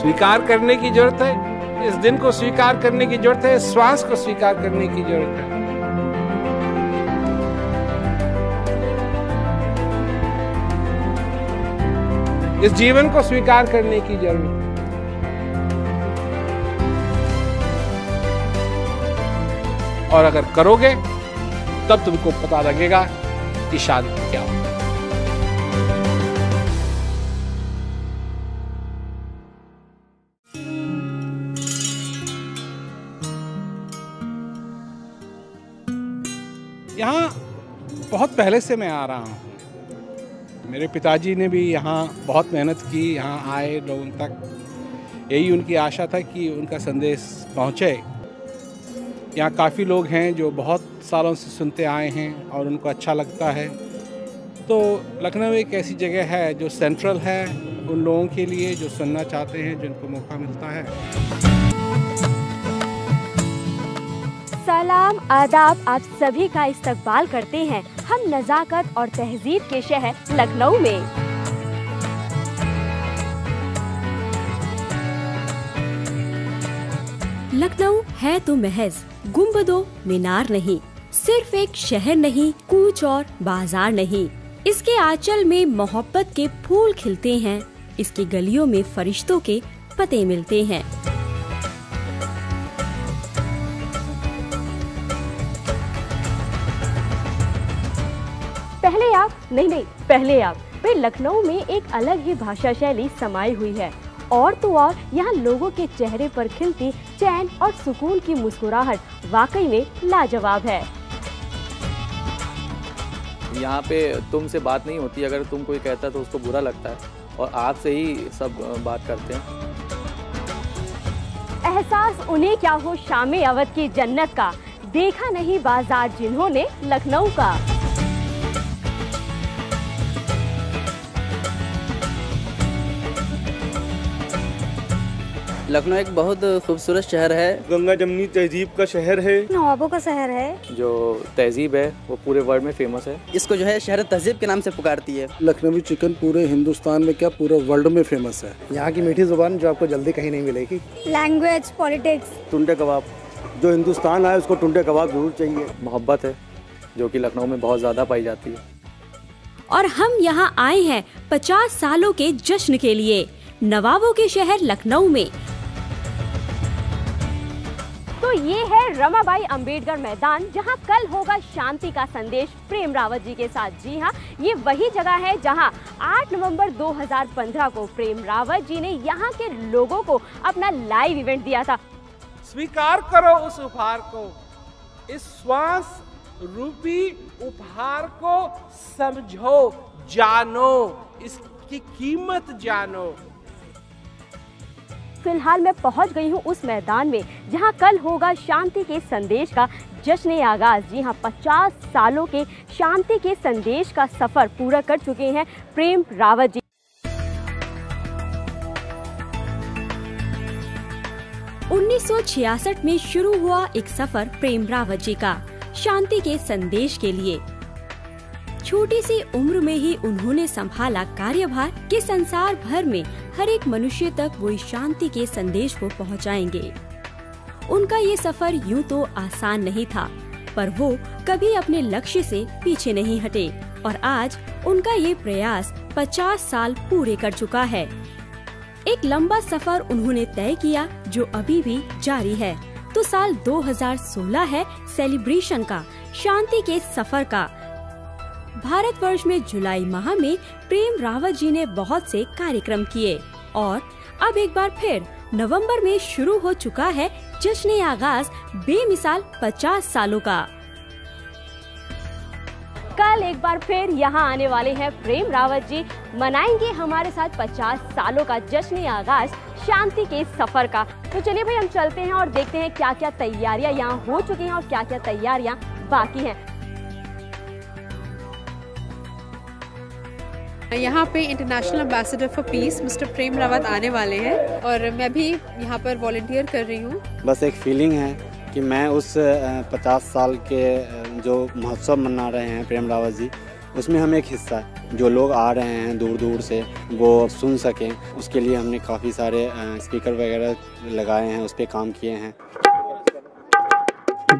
स्वीकार करने की जरूरत है, इस दिन को स्वीकार करने की जरूरत है, इस श्वास को स्वीकार करने की जरूरत है। इस जीवन को स्वीकार करने की जरूरत है। और अगर करोगे तब तुमको पता लगेगा कि शांति क्या हो। यहाँ बहुत पहले से मैं आ रहा हूँ। मेरे पिताजी ने भी यहाँ बहुत मेहनत की, यहाँ आए लोगों तक। यही उनकी आशा था कि उनका संदेश पहुँचे। यहाँ काफ़ी लोग हैं जो बहुत सालों से सुनते आए हैं और उनको अच्छा लगता है। तो लखनऊ एक ऐसी जगह है जो सेंट्रल है उन लोगों के लिए जो सुनना चाहते हैं, जिनको मौका मिलता है। सलाम आदाब, आप सभी का इस्तकबाल करते हैं हम नज़ाकत और तहजीब के शहर लखनऊ में। लखनऊ है तो महज गुंबदों मीनार नहीं, सिर्फ एक शहर नहीं, कूच और बाजार नहीं। इसके आंचल में मोहब्बत के फूल खिलते हैं, इसकी गलियों में फरिश्तों के पते मिलते हैं। पहले आप फिर लखनऊ में एक अलग ही भाषा शैली समाई हुई है। और तो और यहाँ लोगों के चेहरे पर खिलती चैन और सुकून की मुस्कुराहट वाकई में लाजवाब है। यहाँ पे तुमसे बात नहीं होती, अगर तुम कोई कहता है तो उसको बुरा लगता है और आपसे ही सब बात करते हैं। एहसास उन्हें क्या हो शामे अवध की जन्नत का, देखा नहीं बाजार जिन्होंने लखनऊ का। लखनऊ एक बहुत खूबसूरत शहर है, गंगा जमनी तहजीब का शहर है, नवाबों का शहर है। जो तहजीब है वो पूरे वर्ल्ड में फेमस है। इसको जो है शहर तहजीब के नाम से पुकारती है। लखनवी चिकन पूरे हिंदुस्तान में क्या पूरे वर्ल्ड में फेमस है। यहाँ की मीठी जुबान जो आपको जल्दी कहीं नहीं मिलेगी। लैंग्वेज, पॉलिटिक्स, टुंडे कबाब, जो हिंदुस्तान आए उसको टुंडे कबाब जरूर चाहिए। मोहब्बत है जो कि लखनऊ में बहुत ज्यादा पाई जाती है। और हम यहाँ आए हैं 50 सालों के जश्न के लिए नवाबों के शहर लखनऊ में। तो ये है रमाबाई अंबेडकर मैदान, जहां कल होगा शांति का संदेश प्रेम रावत जी के साथ। जी हां, ये वही जगह है जहां 8 नवंबर 2015 को प्रेम रावत जी ने यहां के लोगों को अपना लाइव इवेंट दिया था। स्वीकार करो उस उपहार को, इस श्वास रूपी उपहार को समझो, जानो, इसकी कीमत जानो। फिलहाल मैं पहुंच गई हूं उस मैदान में जहां कल होगा शांति के संदेश का जश्न आगाज। जी हां, 50 सालों के शांति के संदेश का सफर पूरा कर चुके हैं प्रेम रावत जी। उन्नीस 1966 में शुरू हुआ एक सफर प्रेम रावत जी का शांति के संदेश के लिए। छोटी सी उम्र में ही उन्होंने संभाला कार्यभार कि संसार भर में हर एक मनुष्य तक वो शांति के संदेश को पहुंचाएंगे। उनका ये सफर यूं तो आसान नहीं था, पर वो कभी अपने लक्ष्य से पीछे नहीं हटे और आज उनका ये प्रयास 50 साल पूरे कर चुका है। एक लंबा सफर उन्होंने तय किया जो अभी भी जारी है। तो साल 2016 है सेलिब्रेशन का, शांति के सफर का। भारतवर्ष में जुलाई माह में प्रेम रावत जी ने बहुत से कार्यक्रम किए और अब एक बार फिर नवंबर में शुरू हो चुका है जश्न आगाज बेमिसाल 50 सालों का। कल एक बार फिर यहाँ आने वाले हैं प्रेम रावत जी, मनाएंगे हमारे साथ 50 सालों का जश्न आगाज शांति के सफर का। तो चलिए भाई, हम चलते हैं और देखते हैं क्या क्या तैयारियां यहाँ हो चुकी हैं और क्या क्या तैयारियां बाकी हैं। यहाँ पे international ambassador for peace mister Prem Rawat आने वाले हैं और मैं भी यहाँ पर वॉलंटियर कर रही हूँ। बस एक फीलिंग है कि मैं उस 50 साल के जो महोत्सव मना रहे हैं प्रेम रावत जी, उसमें हम एक हिस्सा जो लोग आ रहे हैं दूर दूर से वो सुन सकें, उसके लिए हमने काफ़ी सारे स्पीकर वगैरह लगाए हैं, उस पर काम किए हैं।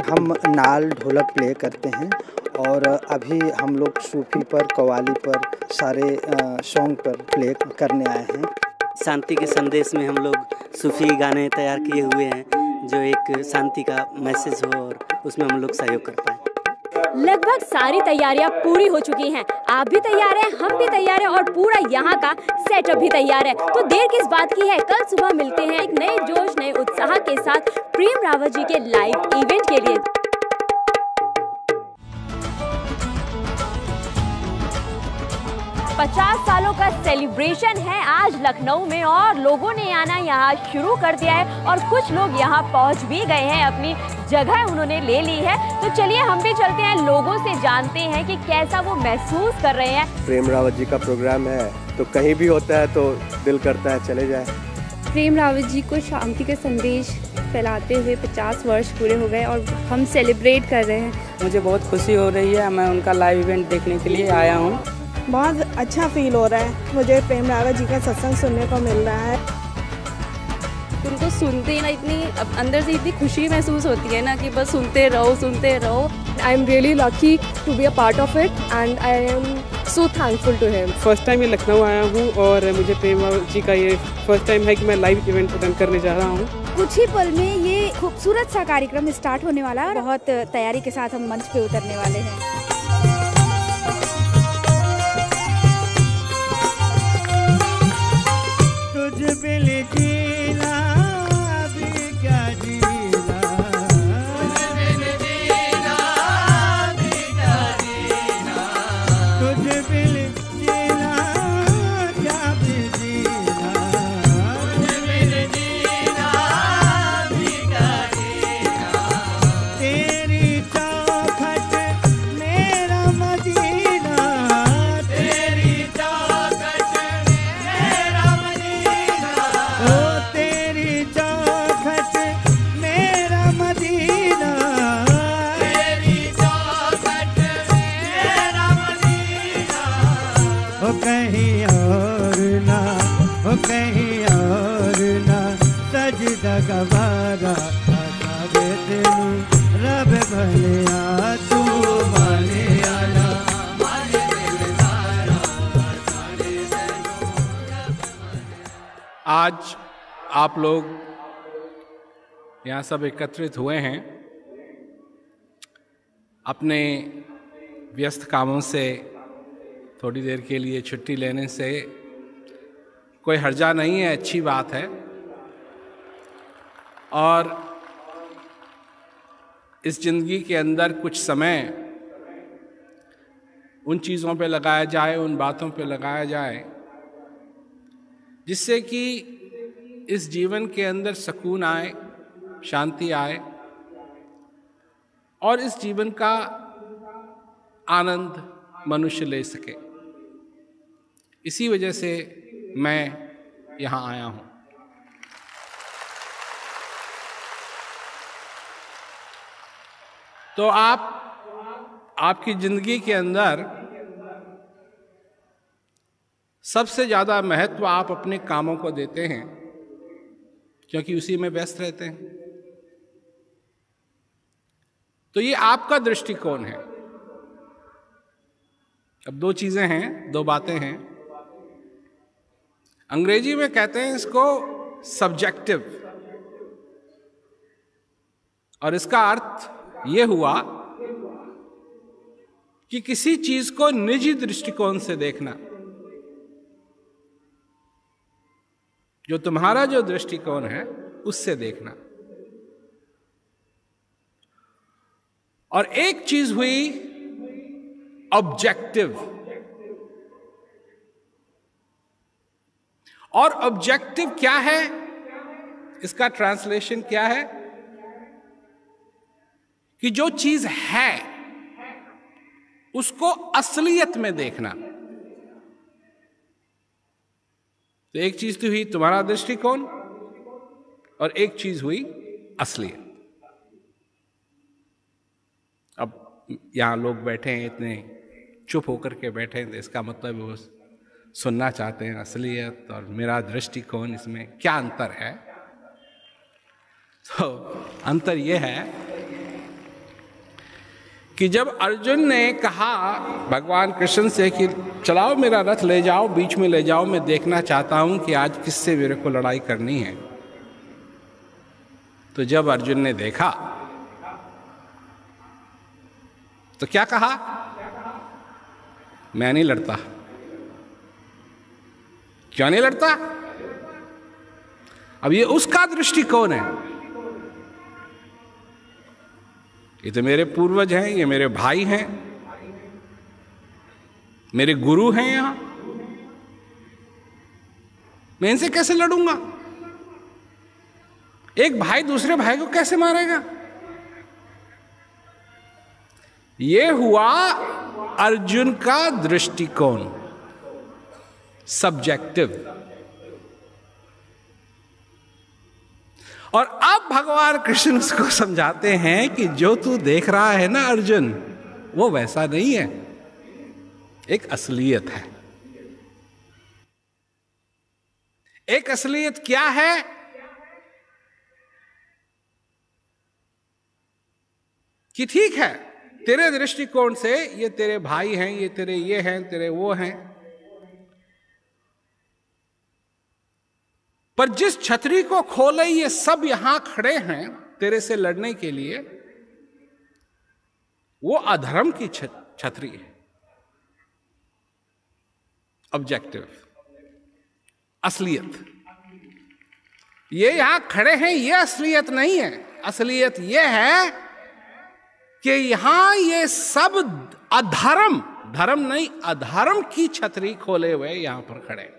हम नाल ढोलक प्ले करते हैं और अभी हम लोग सूफी पर, कव्वाली पर, सारे सॉन्ग पर प्ले करने आए हैं। शांति के संदेश में हम लोग सूफी गाने तैयार किए हुए हैं जो एक शांति का मैसेज हो और उसमें हम लोग सहयोग कर पाएँ। लगभग सारी तैयारियां पूरी हो चुकी हैं। आप भी तैयार हैं, हम भी तैयार हैं और पूरा यहाँ का सेटअप भी तैयार है। तो देर किस बात की है, कल सुबह मिलते हैं एक नए जोश, नए उत्साह के साथ प्रेम रावत जी के लाइव इवेंट के लिए। पचास सालों का सेलिब्रेशन है आज लखनऊ में और लोगों ने आना यहाँ शुरू कर दिया है और कुछ लोग यहाँ पहुँच भी गए हैं, अपनी जगह उन्होंने ले ली है। तो चलिए हम भी चलते हैं, लोगों से जानते हैं कि कैसा वो महसूस कर रहे हैं। प्रेम रावत जी का प्रोग्राम है तो कहीं भी होता है तो दिल करता है चले जाए। प्रेम रावत जी को शांति का संदेश फैलाते हुए 50 वर्ष पूरे हो गए और हम सेलिब्रेट कर रहे हैं। मुझे बहुत खुशी हो रही है, मैं उनका लाइव इवेंट देखने के लिए आया हूँ। बहुत अच्छा फील हो रहा है, मुझे प्रेम रावत जी का सत्संग सुनने को मिल रहा है। उनको सुनते ही ना इतनी अंदर से इतनी खुशी महसूस होती है ना कि बस सुनते रहो सुनते रहो। I am really lucky to be a part of it and I am so thankful to him. First time ये लखनऊ आया हूँ और मुझे प्रेम रावत जी का ये फर्स्ट टाइम है कि मैं लाइव इवेंट अटेंड करने जा रहा हूँ। कुछ ही पल में ये खूबसूरत सा कार्यक्रम स्टार्ट होने वाला है। बहुत तैयारी के साथ हम मंच पे उतरने वाले हैं। आज आप लोग यहाँ सब एकत्रित हुए हैं अपने व्यस्त कामों से थोड़ी देर के लिए छुट्टी लेने से कोई हर्जा नहीं है, अच्छी बात है। और इस जिंदगी के अंदर कुछ समय उन चीज़ों पे लगाया जाए, उन बातों पे लगाया जाए जिससे कि इस जीवन के अंदर सुकून आए, शांति आए और इस जीवन का आनंद मनुष्य ले सके। इसी वजह से मैं यहाँ आया हूँ। तो आपकी जिंदगी के अंदर सबसे ज़्यादा महत्व आप अपने कामों को देते हैं क्योंकि उसी में व्यस्त रहते हैं। तो ये आपका दृष्टिकोण है। अब दो चीज़ें हैं, दो बातें हैं। अंग्रेजी में कहते हैं इसको सब्जेक्टिव, और इसका अर्थ ये हुआ कि किसी चीज को निजी दृष्टिकोण से देखना। जो तुम्हारा जो दृष्टिकोण है उससे देखना। और एक चीज हुई ऑब्जेक्टिव, और ऑब्जेक्टिव क्या है, इसका ट्रांसलेशन क्या है कि जो चीज है उसको असलियत में देखना। तो एक चीज तो हुई तुम्हारा दृष्टिकोण और एक चीज हुई असलियत। अब यहां लोग बैठे हैं इतने चुप होकर के बैठे हैं तो इसका मतलब वो सुनना चाहते हैं असलियत और मेरा दृष्टिकोण, इसमें क्या अंतर है। तो अंतर ये है कि जब अर्जुन ने कहा भगवान कृष्ण से कि चलाओ मेरा रथ ले जाओ, बीच में ले जाओ, मैं देखना चाहता हूं कि आज किससे मेरे को लड़ाई करनी है, तो जब अर्जुन ने देखा तो क्या कहा, मैं नहीं लड़ता। क्यों नहीं लड़ता? अब ये उसका दृष्टिकोण है। ये तो मेरे पूर्वज हैं, ये मेरे भाई हैं, मेरे गुरु हैं यहां, मैं इनसे कैसे लड़ूंगा? एक भाई दूसरे भाई को कैसे मारेगा? ये हुआ अर्जुन का दृष्टिकोण, सब्जेक्टिव। और अब भगवान कृष्ण उसको समझाते हैं कि जो तू देख रहा है ना अर्जुन, वो वैसा नहीं है, एक असलियत है। एक असलियत क्या है? कि ठीक है, तेरे दृष्टिकोण से ये तेरे भाई हैं, ये तेरे ये हैं, तेरे वो हैं, पर जिस छतरी को खोले ये सब यहां खड़े हैं तेरे से लड़ने के लिए, वो अधर्म की छतरी है, ऑब्जेक्टिव, असलियत। ये यहां खड़े हैं, ये असलियत नहीं है। असलियत ये है कि यहां ये सब अधर्म, धर्म नहीं, अधर्म की छतरी खोले हुए यहां पर खड़े।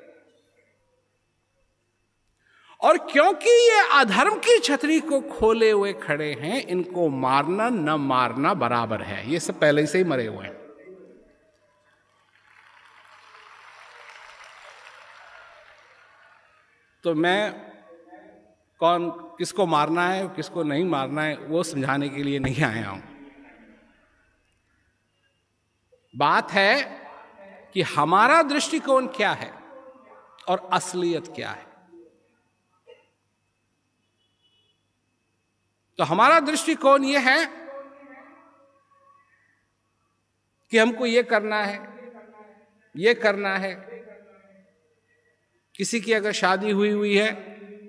और क्योंकि ये अधर्म की छतरी को खोले हुए खड़े हैं, इनको मारना न मारना बराबर है। ये सब पहले से ही मरे हुए हैं। तो मैं कौन किसको मारना है किसको नहीं मारना है वो समझाने के लिए नहीं आया हूं। बात है कि हमारा दृष्टिकोण क्या है और असलियत क्या है। तो हमारा दृष्टिकोण यह है कि हमको ये करना है, ये करना है। किसी की अगर शादी हुई है,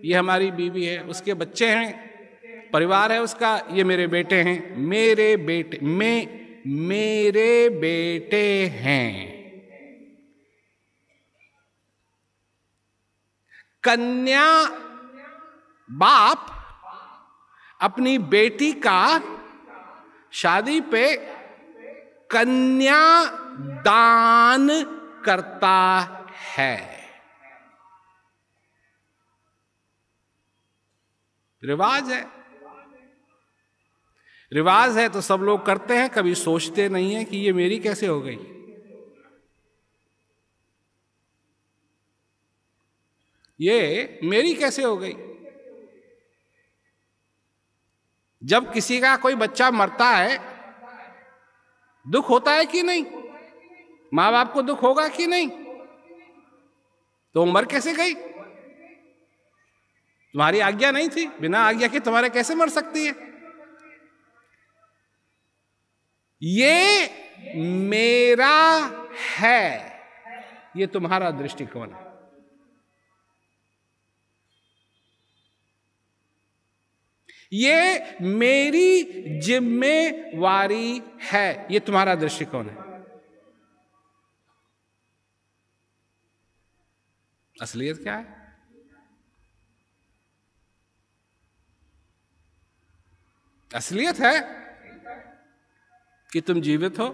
ये हमारी बीवी है, उसके बच्चे हैं, परिवार है उसका, ये मेरे बेटे हैं, मेरे बेटे हैं। कन्या बाप अपनी बेटी का शादी पे कन्या दान करता है। रिवाज है, रिवाज है तो सब लोग करते हैं, कभी सोचते नहीं है कि ये मेरी कैसे हो गई। ये मेरी कैसे हो गई। जब किसी का कोई बच्चा मरता है दुख होता है कि नहीं? माँ बाप को दुख होगा कि नहीं? तो मर कैसे गई? तुम्हारी आज्ञा नहीं थी, बिना आज्ञा के तुम्हारे कैसे मर सकती है? ये मेरा है, ये तुम्हारा दृष्टिकोण है। ये मेरी जिम्मेवारी है, ये तुम्हारा दृष्टिकोण है। असलियत क्या है? असलियत है कि तुम जीवित हो,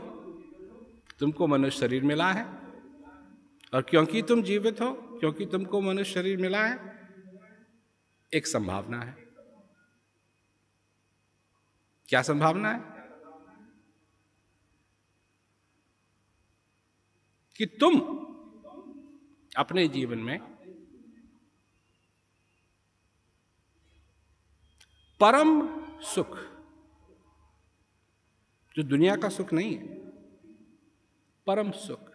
तुमको मनुष्य शरीर मिला है, और क्योंकि तुम जीवित हो, क्योंकि तुमको मनुष्य शरीर मिला है, एक संभावना है। क्या संभावना है? कि तुम अपने जीवन में परम सुख, जो दुनिया का सुख नहीं है, परम सुख,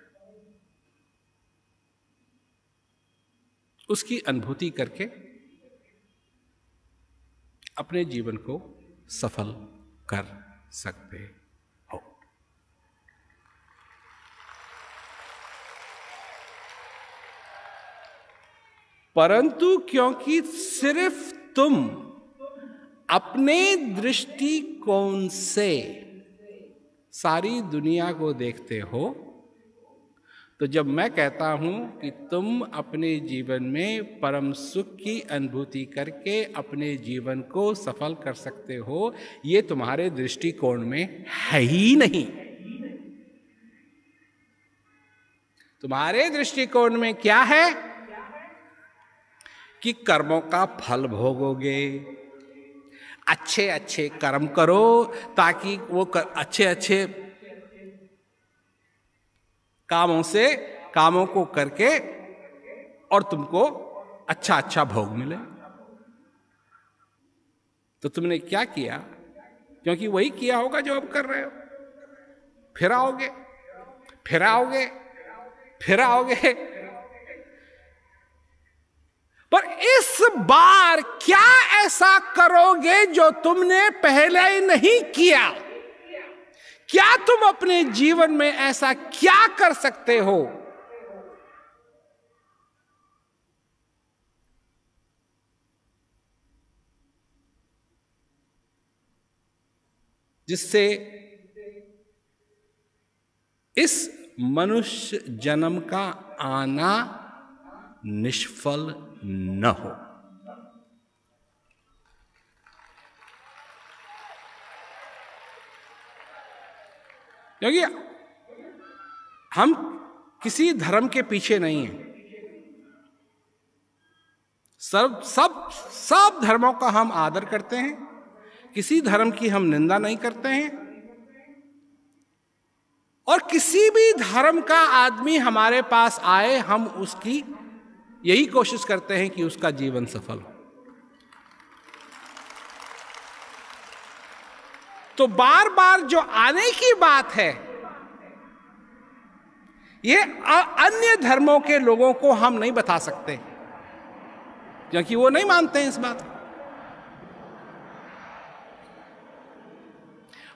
उसकी अनुभूति करके अपने जीवन को सफल कर सकते हो। परंतु क्योंकि सिर्फ तुम अपने दृष्टिकोण से सारी दुनिया को देखते हो, तो जब मैं कहता हूं कि तुम अपने जीवन में परम सुख की अनुभूति करके अपने जीवन को सफल कर सकते हो, ये तुम्हारे दृष्टिकोण में है ही नहीं। तुम्हारे दृष्टिकोण में क्या है कि कर्मों का फल भोगोगे, अच्छे अच्छे कर्म करो ताकि वो अच्छे अच्छे कामों को करके और तुमको अच्छा अच्छा भोग मिले। तो तुमने क्या किया? क्योंकि वही किया होगा जो अब कर रहे हो। फिर आओगे, फिर आओगे, फिर आओगे। पर इस बार क्या ऐसा करोगे जो तुमने पहले ही नहीं किया? क्या तुम अपने जीवन में ऐसा क्या कर सकते हो जिससे इस मनुष्य जन्म का आना निष्फल न हो? क्योंकि हम किसी धर्म के पीछे नहीं हैं। सब धर्मों का हम आदर करते हैं, किसी धर्म की हम निंदा नहीं करते हैं, और किसी भी धर्म का आदमी हमारे पास आए, हम उसकी यही कोशिश करते हैं कि उसका जीवन सफल हो। तो बार बार जो आने की बात है, ये अन्य धर्मों के लोगों को हम नहीं बता सकते, क्योंकि वो नहीं मानते हैं इस बात को।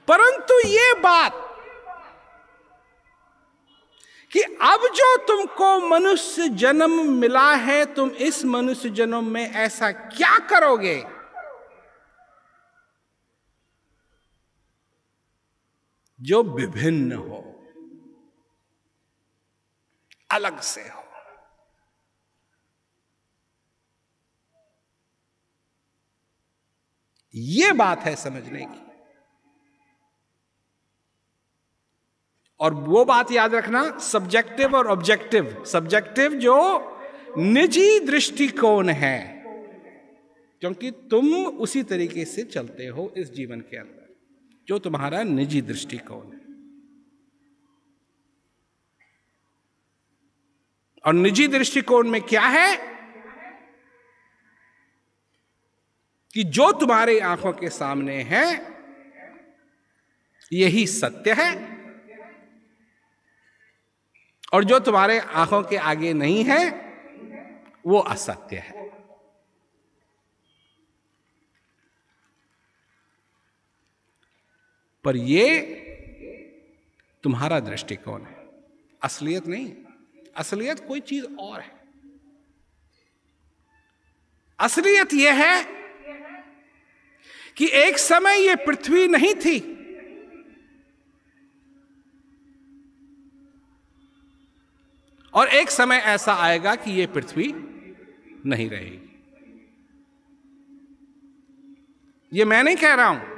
परंतु ये बात कि अब जो तुमको मनुष्य जन्म मिला है, तुम इस मनुष्य जन्म में ऐसा क्या करोगे जो विभिन्न हो, अलग से हो। ये बात है समझने की। और वो बात याद रखना, सब्जेक्टिव और ऑब्जेक्टिव। सब्जेक्टिव जो निजी दृष्टिकोण है, क्योंकि तुम उसी तरीके से चलते हो इस जीवन के अंदर जो तुम्हारा निजी दृष्टिकोण है। और निजी दृष्टिकोण में क्या है कि जो तुम्हारी आंखों के सामने है यही सत्य है, और जो तुम्हारे आंखों के आगे नहीं है वो असत्य है। पर ये तुम्हारा दृष्टिकोण है, असलियत नहीं। असलियत कोई चीज और है। असलियत यह है कि एक समय ये पृथ्वी नहीं थी, और एक समय ऐसा आएगा कि ये पृथ्वी नहीं रहेगी। ये मैं नहीं कह रहा हूं,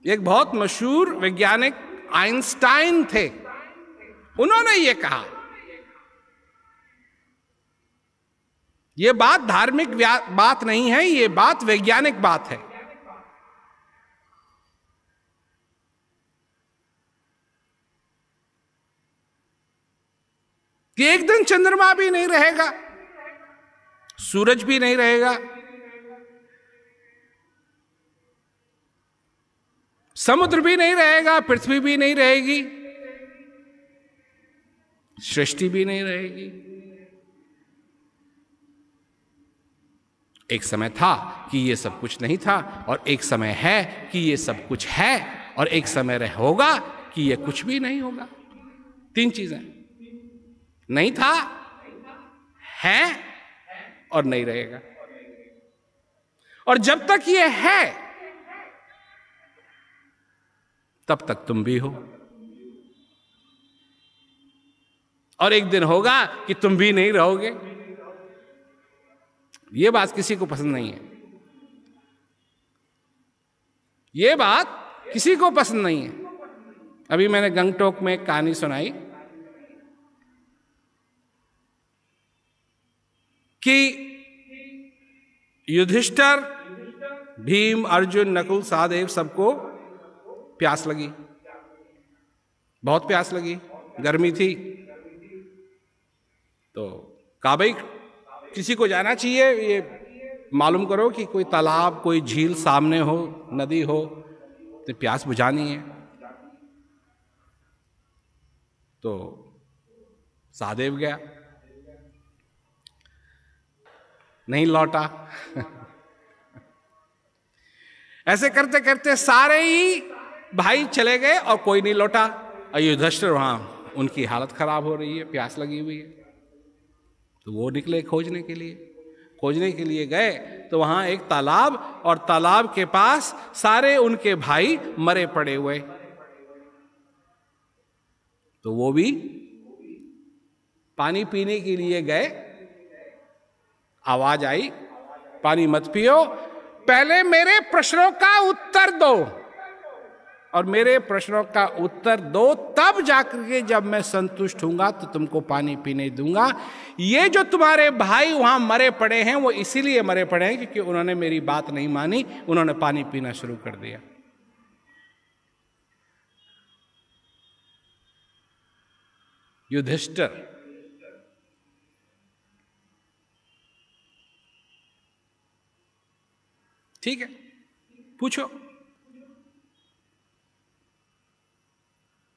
एक बहुत मशहूर वैज्ञानिक आइंस्टाइन थे, उन्होंने ये कहा। ये बात धार्मिक बात नहीं है, ये बात वैज्ञानिक बात है। कि एक दिन चंद्रमा भी नहीं रहेगा, सूरज भी नहीं रहेगा, समुद्र भी नहीं रहेगा, पृथ्वी भी नहीं रहेगी, सृष्टि भी नहीं रहेगी। एक समय था कि ये सब कुछ नहीं था, और एक समय है कि ये सब कुछ है, और एक समय होगा कि ये कुछ भी नहीं होगा। तीन चीजें, नहीं था, है और नहीं रहेगा। और जब तक ये है तब तक तुम भी हो, और एक दिन होगा कि तुम भी नहीं रहोगे। ये बात किसी को पसंद नहीं है, ये बात किसी को पसंद नहीं है। अभी मैंने गंगटोक में एक कहानी सुनाई कि युधिष्ठिर, भीम, अर्जुन, नकुल, सहदेव सबको प्यास लगी, बहुत प्यास लगी, गर्मी थी। तो कहा भाई किसी को जाना चाहिए, ये मालूम करो कि कोई तालाब, कोई झील सामने हो, नदी हो, तो प्यास बुझानी है। तो सहदेव गया, नहीं लौटा। ऐसे करते करते सारे ही भाई चले गए और कोई नहीं लौटा। युधिष्ठिर वहां, उनकी हालत खराब हो रही है, प्यास लगी हुई है। तो वो निकले खोजने के लिए गए, तो वहां एक तालाब, और तालाब के पास सारे उनके भाई मरे पड़े हुए। तो वो भी पानी पीने के लिए गए। आवाज आई, पानी मत पियो, पहले मेरे प्रश्नों का उत्तर दो, और मेरे प्रश्नों का उत्तर दो, तब जाकर के जब मैं संतुष्ट हूंगा तो तुमको पानी पीने दूंगा। ये जो तुम्हारे भाई वहां मरे पड़े हैं, वो इसीलिए मरे पड़े हैं क्योंकि उन्होंने मेरी बात नहीं मानी, उन्होंने पानी पीना शुरू कर दिया। युधिष्ठिर ठीक है, पूछो।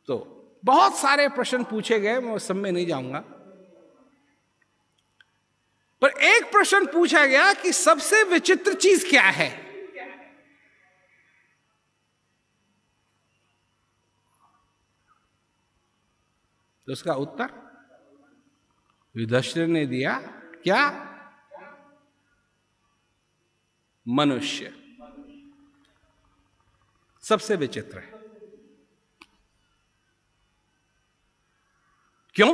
तो बहुत सारे प्रश्न पूछे गए, मैं उस सब में नहीं जाऊंगा, पर एक प्रश्न पूछा गया कि सबसे विचित्र चीज क्या है। तो उसका उत्तर युधिष्ठिर ने दिया, क्या? मनुष्य सबसे विचित्र है। क्यों?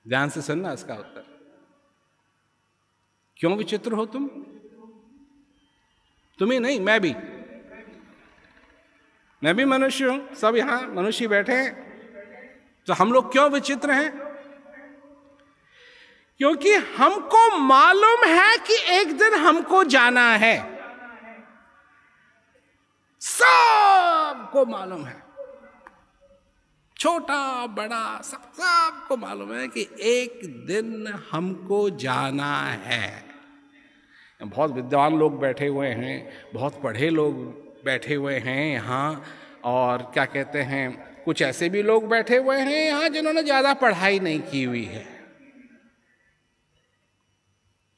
ध्यान से सुनना इसका उत्तर। क्यों विचित्र हो तुम? तुम्हें नहीं, मैं भी मनुष्य हूं, सब यहां मनुष्य बैठे हैं। तो हम लोग क्यों विचित्र हैं? क्योंकि हमको मालूम है कि एक दिन हमको जाना है, सबको मालूम है, छोटा बड़ा सबको मालूम है कि एक दिन हमको जाना है। बहुत विद्वान लोग बैठे हुए हैं, बहुत पढ़े लोग बैठे हुए हैं यहाँ, और क्या कहते हैं, कुछ ऐसे भी लोग बैठे हुए हैं यहाँ जिन्होंने ज्यादा पढ़ाई नहीं की हुई है,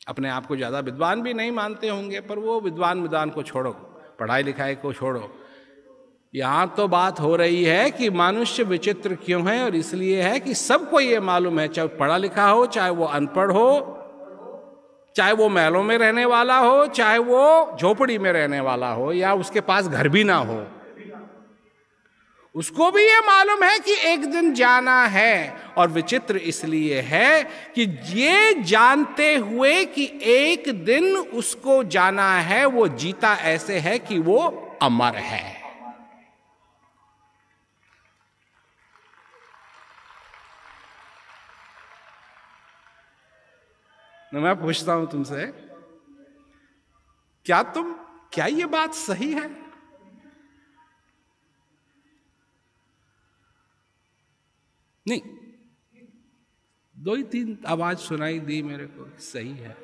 अपने आप को ज्यादा विद्वान भी नहीं मानते होंगे, पर वो विद्वान को छोड़ो, पढ़ाई लिखाई को छोड़ो। यहां तो बात हो रही है कि मनुष्य विचित्र क्यों है, और इसलिए है कि सबको ये मालूम है, चाहे पढ़ा लिखा हो, चाहे वो अनपढ़ हो, चाहे वो महलों में रहने वाला हो, चाहे वो झोपड़ी में रहने वाला हो, या उसके पास घर भी ना हो, उसको भी ये मालूम है कि एक दिन जाना है। और विचित्र इसलिए है कि ये जानते हुए कि एक दिन उसको जाना है, वो जीता ऐसे है कि वो अमर है। मैं पूछता हूं तुमसे, क्या ये बात सही है? नहीं, 2 ही 3 आवाज सुनाई दी मेरे को, सही है।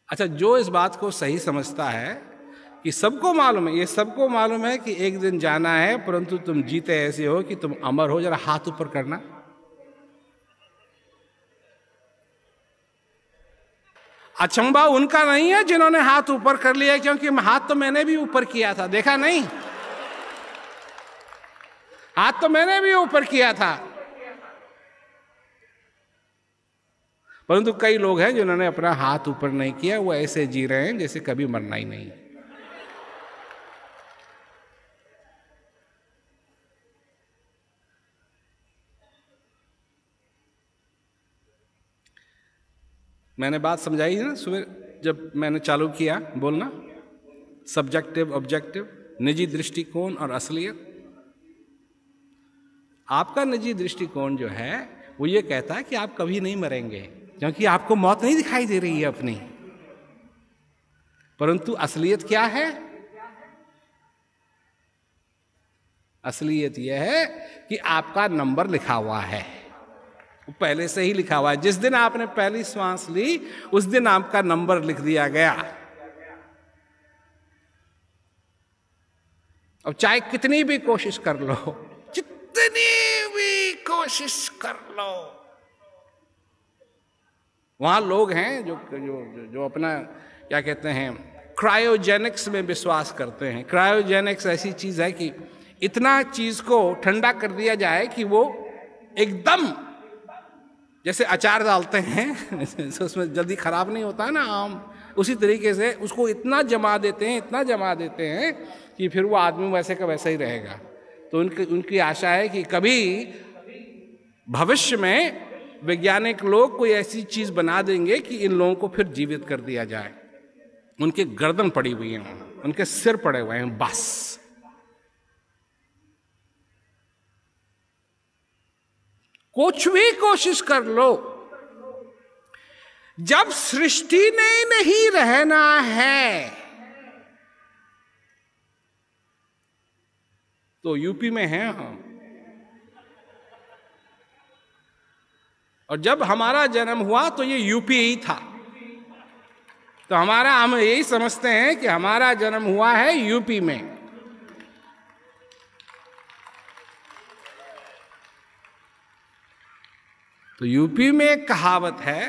अच्छा, जो इस बात को सही समझता है कि सबको मालूम है, ये सबको मालूम है कि एक दिन जाना है, परंतु तुम जीते ऐसे हो कि तुम अमर हो, जरा हाथ ऊपर करना। अचंबा उनका नहीं है जिन्होंने हाथ ऊपर कर लिया, क्योंकि हाथ तो मैंने भी ऊपर किया था, देखा नहीं? हाथ तो मैंने भी ऊपर किया था, परंतु कई लोग हैं जिन्होंने अपना हाथ ऊपर नहीं किया, वो ऐसे जी रहे हैं जैसे कभी मरना ही नहीं। मैंने बात समझाई ना सुबह जब मैंने चालू किया बोलना, सब्जेक्टिव, ऑब्जेक्टिव, निजी दृष्टिकोण और असलियत। आपका निजी दृष्टिकोण जो है वो ये कहता है कि आप कभी नहीं मरेंगे, क्योंकि आपको मौत नहीं दिखाई दे रही है अपनी। परंतु असलियत क्या है? असलियत यह है कि आपका नंबर लिखा हुआ है, वो पहले से ही लिखा हुआ है। जिस दिन आपने पहली श्वास ली उस दिन आपका नंबर लिख दिया गया। अब चाहे कितनी भी कोशिश कर लो, जितनी भी कोशिश कर लो, वहां लोग हैं जो जो जो अपना क्या कहते हैं क्रायोजेनिक्स में विश्वास करते हैं। क्रायोजेनिक्स ऐसी चीज है कि इतना चीज को ठंडा कर दिया जाए कि वो एकदम, जैसे अचार डालते हैं उसमें जल्दी खराब नहीं होता है ना आम, उसी तरीके से उसको इतना जमा देते हैं, इतना जमा देते हैं कि फिर वो आदमी वैसे का वैसा ही रहेगा। तो उनकी आशा है कि कभी भविष्य में वैज्ञानिक लोग कोई ऐसी चीज बना देंगे कि इन लोगों को फिर जीवित कर दिया जाए। उनके गर्दन पड़ी हुई है, उनके सिर पड़े हुए हैं, बस। कुछ भी कोशिश कर लो, जब सृष्टि ने नहीं रहना है तो यूपी में हैं हम, और जब हमारा जन्म हुआ तो ये यूपी ही था। तो हम यही समझते हैं कि हमारा जन्म हुआ है यूपी में। तो यूपी में एक कहावत है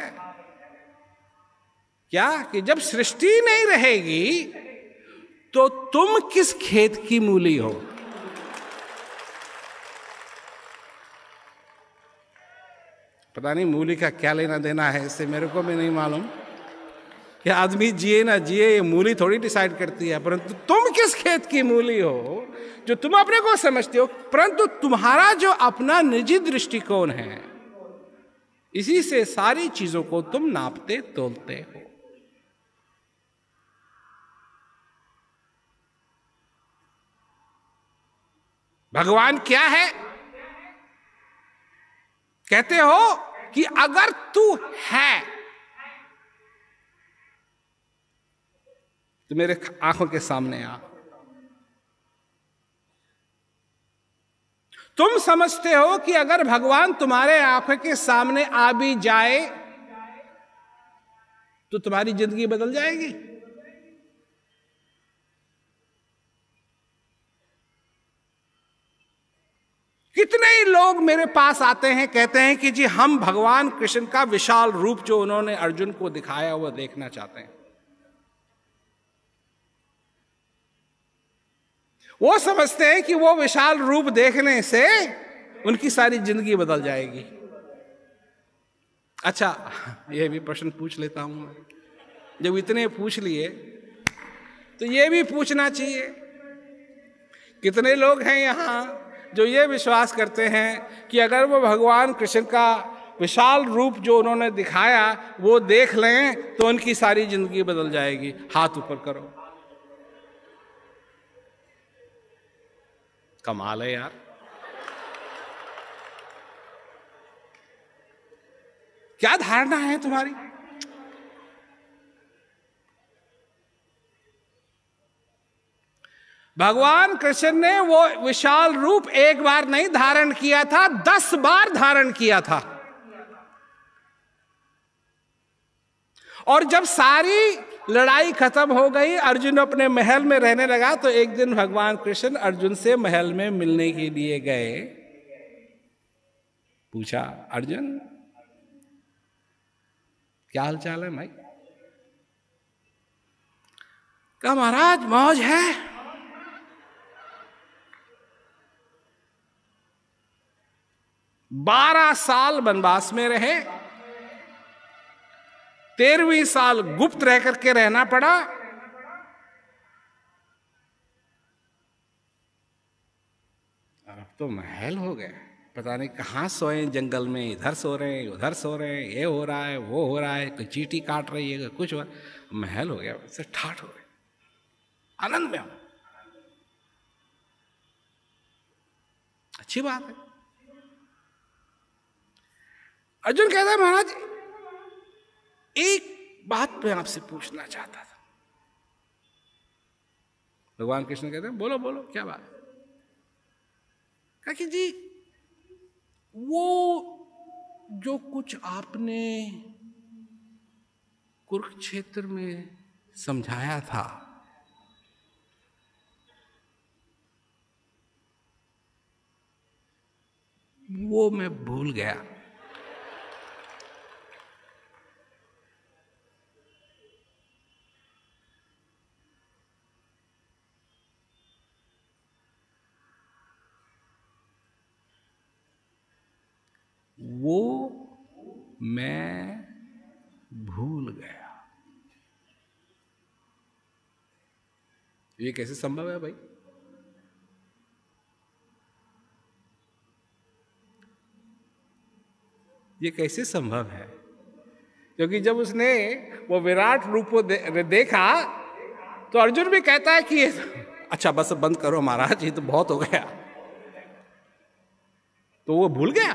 क्या कि जब सृष्टि नहीं रहेगी तो तुम किस खेत की मूली हो। पता नहीं मूली का क्या लेना देना है इससे, मेरे को भी नहीं मालूम कि आदमी जिए ना जिए ये मूली थोड़ी डिसाइड करती है, परंतु तुम किस खेत की मूली हो जो तुम अपने को समझते हो। परंतु तुम्हारा जो अपना निजी दृष्टिकोण है, इसी से सारी चीजों को तुम नापते तोलते हो। भगवान क्या है? कहते हो कि अगर तू है तो मेरे आंखों के सामने आ। तुम समझते हो कि अगर भगवान तुम्हारे आंखों के सामने आ भी जाए तो तुम्हारी जिंदगी बदल जाएगी। कितने ही लोग मेरे पास आते हैं, कहते हैं कि जी हम भगवान कृष्ण का विशाल रूप जो उन्होंने अर्जुन को दिखाया वो देखना चाहते हैं। वो समझते हैं कि वो विशाल रूप देखने से उनकी सारी जिंदगी बदल जाएगी। अच्छा, ये भी प्रश्न पूछ लेता हूं मैं, जब इतने पूछ लिए तो ये भी पूछना चाहिए। कितने लोग हैं यहां जो ये विश्वास करते हैं कि अगर वो भगवान कृष्ण का विशाल रूप जो उन्होंने दिखाया वो देख लें तो उनकी सारी जिंदगी बदल जाएगी? हाथ ऊपर करो। कमाल है यार। क्या धारणा है तुम्हारी? भगवान कृष्ण ने वो विशाल रूप एक बार नहीं धारण किया था, 10 बार धारण किया था। और जब सारी लड़ाई खत्म हो गई, अर्जुन अपने महल में रहने लगा, तो एक दिन भगवान कृष्ण अर्जुन से महल में मिलने के लिए गए। पूछा, अर्जुन क्या हाल चाल है भाई? कहा, महाराज मौज है। 12 साल वनवास में रहे, 13वीं साल गुप्त रह करके रहना पड़ा। अब तो महल हो गए, पता नहीं कहां सोए, जंगल में, इधर सो रहे हैं, उधर सो रहे हैं, ये हो रहा है, वो हो रहा है, कोई चींटी काट रही है, कुछ हो, महल हो गया, से ठाठ हो गए, आनंद में हो। अच्छी बात है। अर्जुन कहता है, महाराज एक बात मैं आपसे पूछना चाहता था। भगवान कृष्ण कहते हैं, बोलो बोलो, क्या बात? कहा कि जी, वो जो कुछ आपने कुरुक्षेत्र में समझाया था, वो मैं भूल गया। वो मैं भूल गया। ये कैसे संभव है भाई? ये कैसे संभव है? क्योंकि जब उसने वो विराट रूप को देखा तो अर्जुन भी कहता है कि अच्छा बस बंद करो महाराज, ये तो बहुत हो गया। तो वो भूल गया।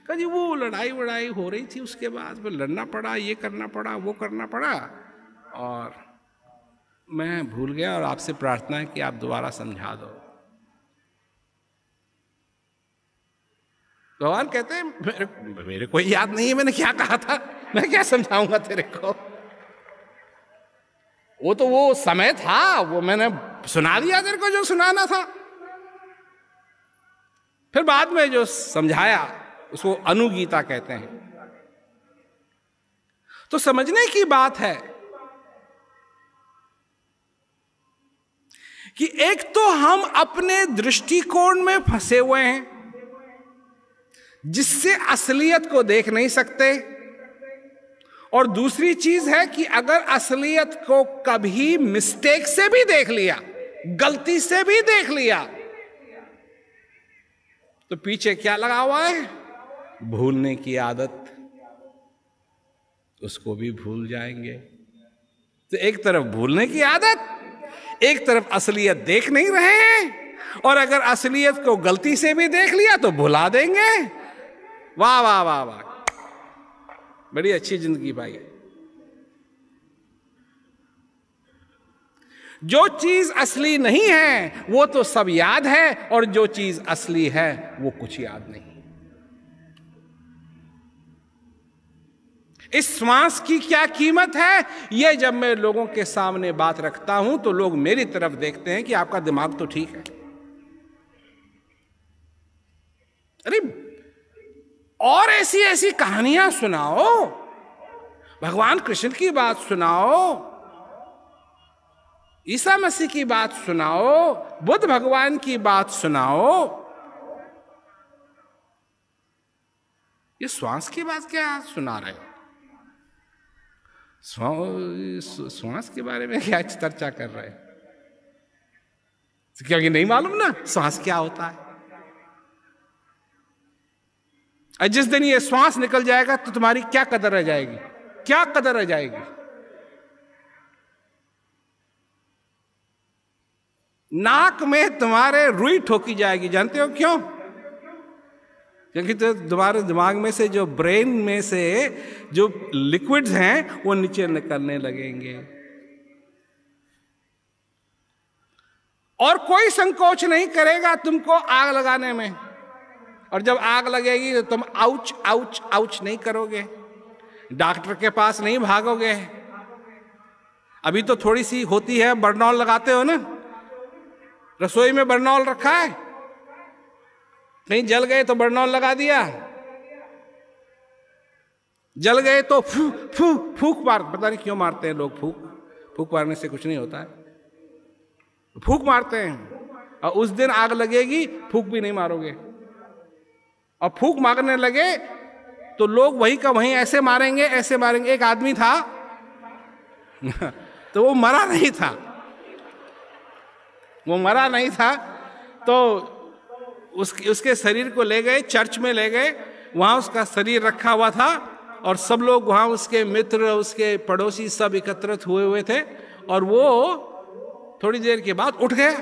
कहा जी, वो लड़ाई वड़ाई हो रही थी, उसके बाद फिर लड़ना पड़ा, ये करना पड़ा, वो करना पड़ा, और मैं भूल गया, और आपसे प्रार्थना है कि आप दोबारा समझा दो। भगवान कहते हैं, मेरे को याद नहीं है मैंने क्या कहा था, मैं क्या समझाऊंगा तेरे को। वो तो वो समय था, वो मैंने सुना दिया तेरे को जो सुनाना था। फिर बाद में जो समझाया उसको अनुगीता कहते हैं। तो समझने की बात है कि एक तो हम अपने दृष्टिकोण में फंसे हुए हैं, जिससे असलियत को देख नहीं सकते, और दूसरी चीज है कि अगर असलियत को कभी मिस्टेक से भी देख लिया, गलती से भी देख लिया, तो पीछे क्या लगा हुआ है? भूलने की आदत। उसको भी भूल जाएंगे। तो एक तरफ भूलने की आदत, एक तरफ असलियत देख नहीं रहे हैं, और अगर असलियत को गलती से भी देख लिया तो भुला देंगे। वाह वाह वाह वाह, बड़ी अच्छी जिंदगी भाई। जो चीज असली नहीं है वो तो सब याद है, और जो चीज असली है वो कुछ याद नहीं। इस श्वास की क्या कीमत है, ये जब मैं लोगों के सामने बात रखता हूं तो लोग मेरी तरफ देखते हैं कि आपका दिमाग तो ठीक है। अरे और ऐसी ऐसी कहानियां सुनाओ, भगवान कृष्ण की बात सुनाओ, ईसा मसीह की बात सुनाओ, बुद्ध भगवान की बात सुनाओ। ये श्वास की बात क्या सुना रहे हो? श्वास के बारे में क्या चर्चा कर रहे हैं? क्योंकि नहीं मालूम ना श्वास क्या होता है। और जिस दिन ये श्वास निकल जाएगा तो तुम्हारी क्या कदर रह जाएगी? क्या कदर रह जाएगी? नाक में तुम्हारे रुई ठोकी जाएगी। जानते हो क्यों? क्योंकि तो तुम्हारे दिमाग में से जो ब्रेन में से जो लिक्विड्स हैं वो नीचे निकलने लगेंगे, और कोई संकोच नहीं करेगा तुमको आग लगाने में। और जब आग लगेगी तो तुम आउच आउच आउच नहीं करोगे, डॉक्टर के पास नहीं भागोगे। अभी तो थोड़ी सी होती है, बर्नॉल लगाते हो ना, रसोई में बर्नॉल रखा है, कहीं जल गए तो बर्नॉल लगा दिया, जल गए तो फूक मार, पता नहीं क्यों मारते हैं लोग फूक मारने से कुछ नहीं होता है, फूक मारते हैं। और उस दिन आग लगेगी, फूक भी नहीं मारोगे, और फूक मारने लगे तो लोग वही का वहीं ऐसे मारेंगे। एक आदमी था तो वो मरा नहीं था, तो उसके शरीर को ले गए, चर्च में ले गए, वहां उसका शरीर रखा हुआ था, और सब लोग वहां, उसके मित्र, उसके पड़ोसी सब एकत्रित हुए थे, और वो थोड़ी देर के बाद उठ गया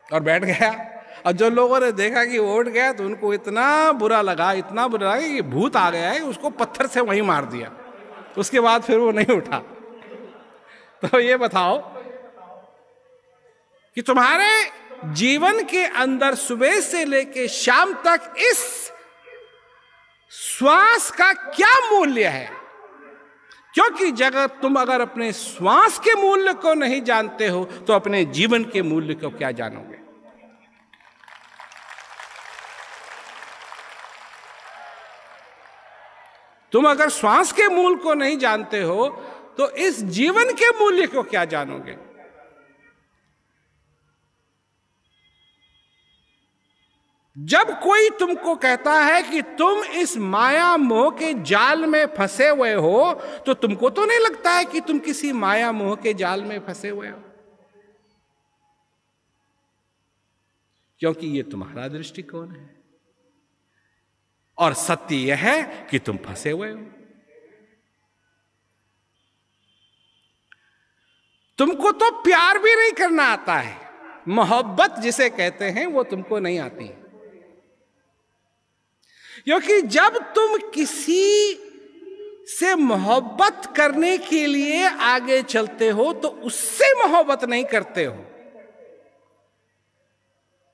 और बैठ गया। और जो लोगों ने देखा कि वो उठ गया तो उनको इतना बुरा लगा कि भूत आ गया है, उसको पत्थर से वहीं मार दिया। उसके बाद फिर वो नहीं उठा। तो ये बताओ कि तुम्हारे जीवन के अंदर सुबह से लेके शाम तक इस श्वास का क्या मूल्य है? क्योंकि तुम अगर अपने श्वास के मूल्य को नहीं जानते हो तो अपने जीवन के मूल्य को क्या जानोगे? तुम अगर श्वास के मूल्य को नहीं जानते हो तो इस जीवन के मूल्य को क्या जानोगे? जब कोई तुमको कहता है कि तुम इस माया मोह के जाल में फंसे हुए हो, तो तुमको तो नहीं लगता है कि तुम किसी माया मोह के जाल में फंसे हुए हो, क्योंकि ये तुम्हारा दृष्टिकोण है, और सत्य यह है कि तुम फंसे हुए हो। तुमको तो प्यार भी नहीं करना आता है, मोहब्बत जिसे कहते हैं वो तुमको नहीं आती, क्योंकि जब तुम किसी से मोहब्बत करने के लिए आगे चलते हो तो उससे मोहब्बत नहीं करते हो।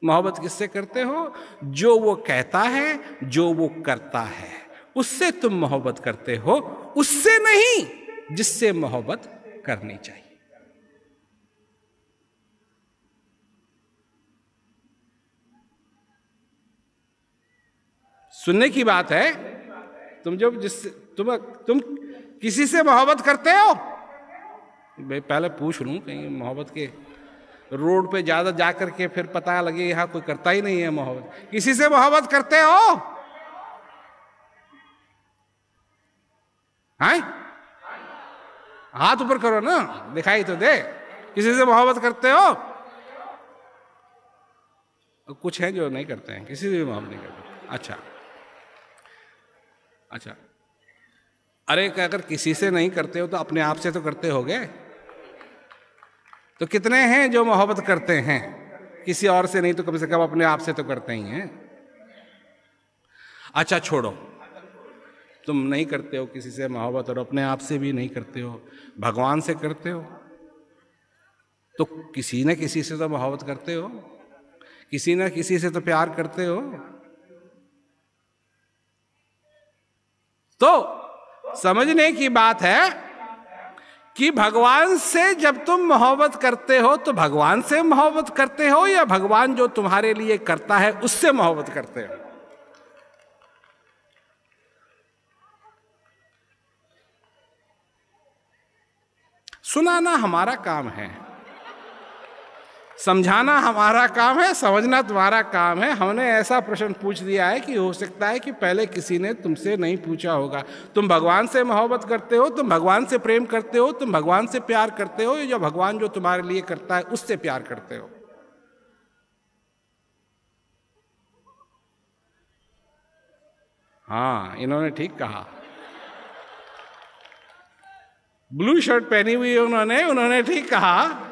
मोहब्बत किससे करते हो? जो वो कहता है, जो वो करता है, उससे तुम मोहब्बत करते हो, उससे नहीं जिससे मोहब्बत करनी चाहिए। सुनने की बात है। तुम किसी से मोहब्बत करते हो? भाई पहले पूछ लूं, कहीं मोहब्बत के रोड पे ज्यादा जाकर के फिर पता लगे यहां कोई करता ही नहीं है मोहब्बत। किसी से मोहब्बत करते हो? हैं? हाथ ऊपर करो ना, दिखाई तो दे। किसी से मोहब्बत करते हो? कुछ है जो नहीं करते हैं, किसी से भी मोहब्बत नहीं करते। अच्छा, अरे अगर किसी से नहीं करते हो तो अपने आप से तो करते होगे। तो कितने हैं जो मोहब्बत करते हैं? किसी और से नहीं तो कम से कम अपने आप से तो करते ही हैं। अच्छा छोड़ो, तुम नहीं करते हो किसी से मोहब्बत और अपने आप से भी नहीं करते हो, भगवान से करते हो, तो किसी न किसी से तो मोहब्बत करते हो, किसी न किसी से तो प्यार करते हो। तो समझने की बात है कि भगवान से जब तुम मोहब्बत करते हो तो भगवान से मोहब्बत करते हो या भगवान जो तुम्हारे लिए करता है उससे मोहब्बत करते हो? सुनाना हमारा काम है, समझाना हमारा काम है, समझना तुम्हारा काम है। हमने ऐसा प्रश्न पूछ दिया है कि हो सकता है कि पहले किसी ने तुमसे नहीं पूछा होगा। तुम भगवान से मोहब्बत करते हो, तुम भगवान से प्रेम करते हो, तुम भगवान से प्यार करते हो, या भगवान जो तुम्हारे लिए करता है उससे प्यार करते हो? हाँ, इन्होंने ठीक कहा। ब्लू शर्ट पहनी हुई उन्होंने ठीक कहा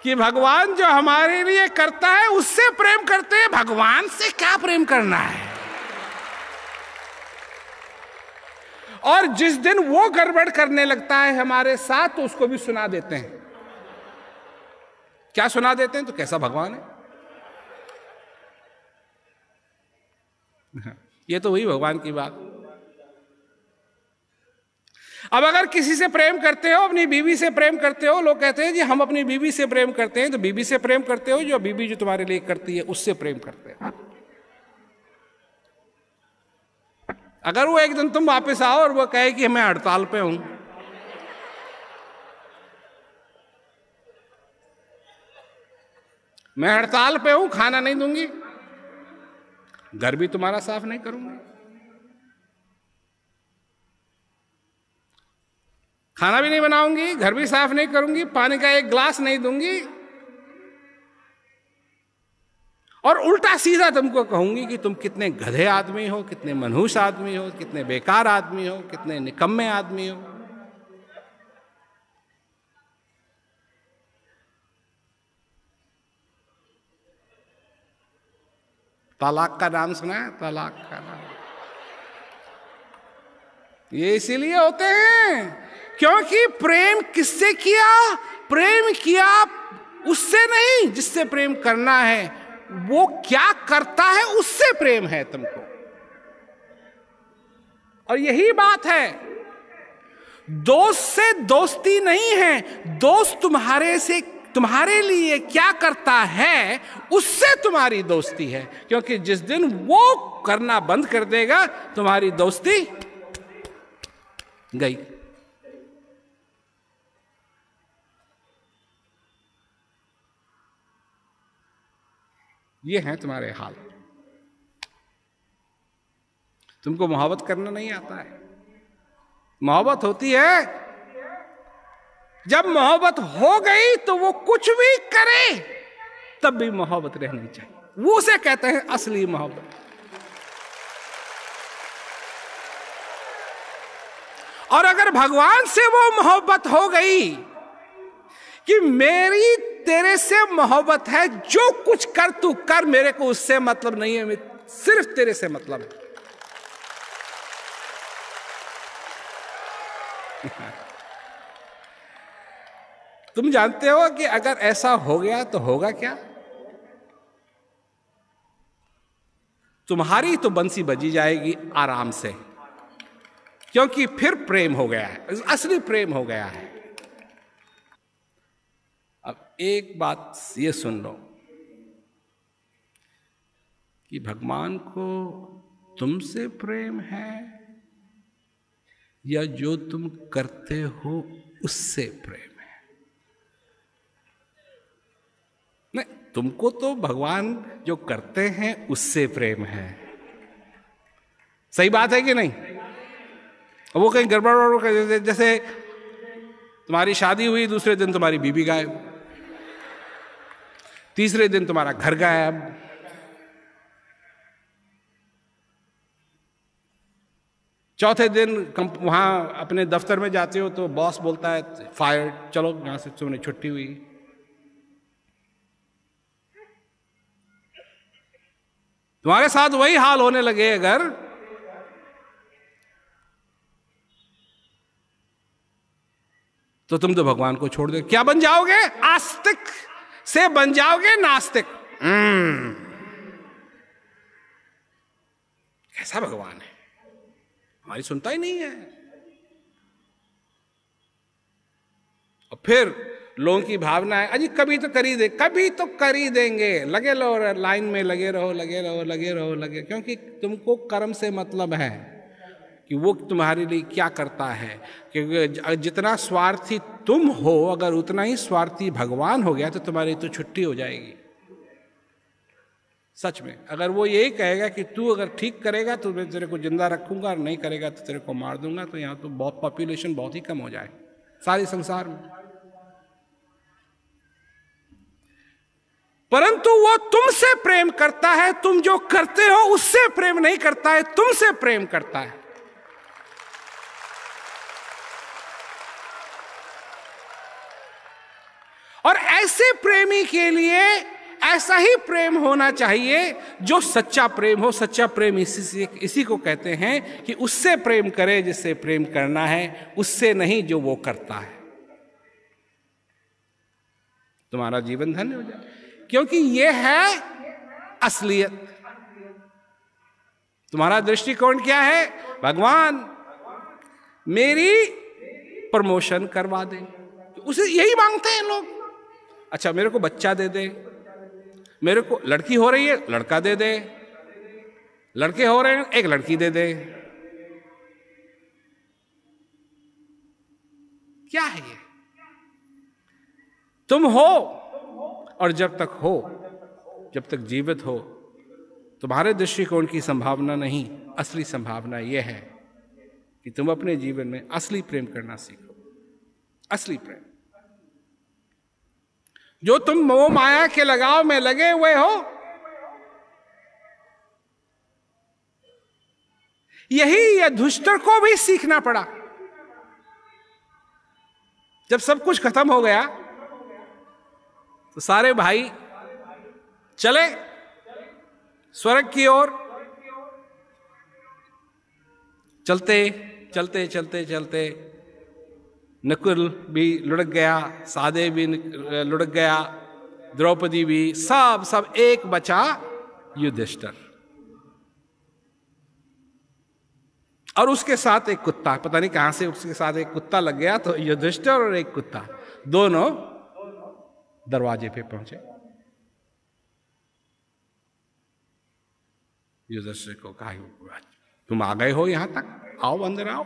कि भगवान जो हमारे लिए करता है उससे प्रेम करते हैं, भगवान से क्या प्रेम करना है। और जिस दिन वो गड़बड़ करने लगता है हमारे साथ तो उसको भी सुना देते हैं। क्या सुना देते हैं? तो कैसा भगवान है। ये तो हुई भगवान की बात। अब अगर किसी से प्रेम करते हो, अपनी बीवी से प्रेम करते हो, लोग कहते हैं जी हम अपनी बीवी से प्रेम करते हैं, तो बीवी से प्रेम करते हो, जो बीवी जो तुम्हारे लिए करती है उससे प्रेम करते हैं। अगर वो एक दिन तुम वापस आओ और वो कहे कि मैं हड़ताल पे हूं, मैं हड़ताल पे हूं, खाना नहीं दूंगी, घर भी तुम्हारा साफ नहीं करूंगी, खाना भी नहीं बनाऊंगी, घर भी साफ नहीं करूंगी, पानी का एक गिलास नहीं दूंगी, और उल्टा सीधा तुमको कहूंगी कि तुम कितने गधे आदमी हो, कितने मनहूस आदमी हो, कितने बेकार आदमी हो, कितने निकम्मे आदमी हो। तलाक का नाम सुना है? तलाक का नाम ये इसीलिए होते हैं क्योंकि प्रेम किससे किया? प्रेम किया उससे नहीं जिससे प्रेम करना है, वो क्या करता है उससे प्रेम है तुमको। और यही बात है, दोस्त से दोस्ती नहीं है, दोस्त तुम्हारे लिए क्या करता है उससे तुम्हारी दोस्ती है, क्योंकि जिस दिन वो करना बंद कर देगा तुम्हारी दोस्ती गई। ये हैं तुम्हारे हाल। तुमको मोहब्बत करना नहीं आता है। मोहब्बत होती है जब मोहब्बत हो गई तो वो कुछ भी करे तब भी मोहब्बत रहनी चाहिए, वो उसे कहते हैं असली मोहब्बत। और अगर भगवान से वो मोहब्बत हो गई कि मेरी तेरे से मोहब्बत है, जो कुछ कर तू कर, मेरे को उससे मतलब नहीं है, सिर्फ तेरे से मतलब है। तुम जानते हो कि अगर ऐसा हो गया तो होगा क्या? तुम्हारी तो बंसी बजी जाएगी आराम से, क्योंकि फिर प्रेम हो गया है, असली प्रेम हो गया है। अब एक बात ये सुन लो कि भगवान को तुमसे प्रेम है या जो तुम करते हो उससे प्रेम है? नहीं, तुमको तो भगवान जो करते हैं उससे प्रेम है। सही बात है कि नहीं? वो कहीं गड़बड़ कर, जैसे तुम्हारी शादी हुई, दूसरे दिन तुम्हारी बीवी गायब, तीसरे दिन तुम्हारा घर गायब, चौथे दिन वहां अपने दफ्तर में जाते हो तो बॉस बोलता है फायर, चलो यहां से तुमने छुट्टी हुई। तुम्हारे साथ वही हाल होने लगे अगर तो तुम तो भगवान को छोड़ दो, क्या बन जाओगे? आस्तिक से बन जाओगे नास्तिक। कैसा भगवान है, हमारी सुनता ही नहीं है। और फिर लोगों की भावना है अजी कभी तो कर ही दे, कभी तो कर ही देंगे, लगे रहो लाइन में, लगे रहो लगे रहो लगे रहो लगे, क्योंकि तुमको कर्म से मतलब है कि वो तुम्हारे लिए क्या करता है। क्योंकि जितना स्वार्थी तुम हो अगर उतना ही स्वार्थी भगवान हो गया तो तुम्हारी तो छुट्टी हो जाएगी। सच में अगर वो यही कहेगा कि तू अगर ठीक करेगा तो मैं तेरे को जिंदा रखूंगा और नहीं करेगा तो तेरे को मार दूंगा, तो यहाँ तो बहुत पॉपुलेशन बहुत ही कम हो जाए सारे संसार में। परंतु वो तुमसे प्रेम करता है, तुम जो करते हो उससे प्रेम नहीं करता है, तुमसे प्रेम करता है। और ऐसे प्रेमी के लिए ऐसा ही प्रेम होना चाहिए जो सच्चा प्रेम हो। सच्चा प्रेम इसी को कहते हैं कि उससे प्रेम करे जिससे प्रेम करना है, उससे नहीं जो वो करता है। तुम्हारा जीवन धन्य हो जाए, क्योंकि ये है असलियत। तुम्हारा दृष्टिकोण क्या है? भगवान मेरी प्रमोशन करवा दे, तो उसे यही मांगते हैं लोग। अच्छा मेरे को बच्चा दे दे, मेरे को लड़की हो रही है लड़का दे दे, लड़के हो रहे हैं एक लड़की दे दे। क्या है ये? तुम हो और जब तक हो, जब तक जीवित हो, तुम्हारे दृष्टिकोण की संभावना नहीं, असली संभावना यह है कि तुम अपने जीवन में असली प्रेम करना सीखो। असली प्रेम जो तुम मोह माया के लगाव में लगे हुए हो, यही युधिष्ठिर को भी सीखना पड़ा। जब सब कुछ खत्म हो गया तो सारे भाई चले स्वर्ग की ओर। चलते चलते चलते चलते नकुल भी लुढ़क गया, सहदेव भी लुढ़क गया, द्रौपदी भी, सब एक बचा युधिष्ठिर और उसके साथ एक कुत्ता। पता नहीं कहां से उसके साथ एक कुत्ता लग गया, तो युधिष्ठिर और एक कुत्ता दोनों दरवाजे पे पहुंचे। युधिष्ठिर को कहा तुम आ गए हो यहां तक, आओ अंदर आओ,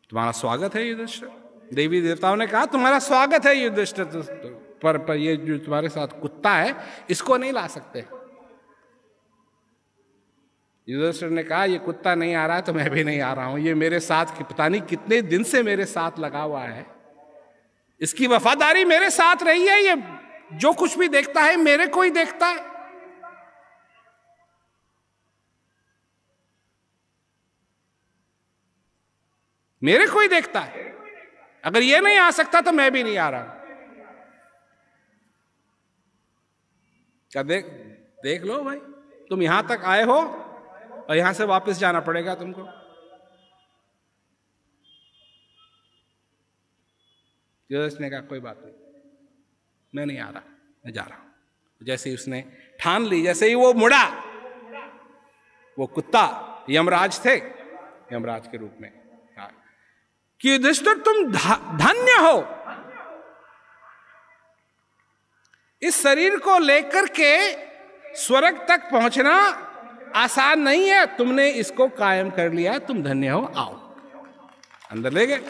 तुम्हारा स्वागत है युधिष्ठिर। देवी देवताओं ने कहा तुम्हारा स्वागत है युधिष्ठिर, पर ये जो तुम्हारे साथ कुत्ता है इसको नहीं ला सकते। युधिष्ठिर ने कहा ये कुत्ता नहीं आ रहा है तो मैं भी नहीं आ रहा हूं, ये मेरे साथ पता नहीं कितने दिन से मेरे साथ लगा हुआ है, इसकी वफादारी मेरे साथ रही है, ये जो कुछ भी देखता है मेरे को ही देखता है। मेरे को ही देखता है, अगर ये नहीं आ सकता तो मैं भी नहीं आ रहा। क्या देख लो भाई, तुम यहां तक आए हो और यहां से वापस जाना पड़ेगा तुमको। युधिष्ठिर ने कहा कोई बात नहीं, मैं नहीं आ रहा, मैं जा रहा हूं। जैसे ही उसने ठान ली, जैसे ही वो मुड़ा, वो कुत्ता यमराज थे, यमराज के रूप में कहा कि युधिष्ठिर तुम धन्य हो, इस शरीर को लेकर के स्वर्ग तक पहुंचना आसान नहीं है, तुमने इसको कायम कर लिया, तुम धन्य हो, आओ। अंदर ले गए।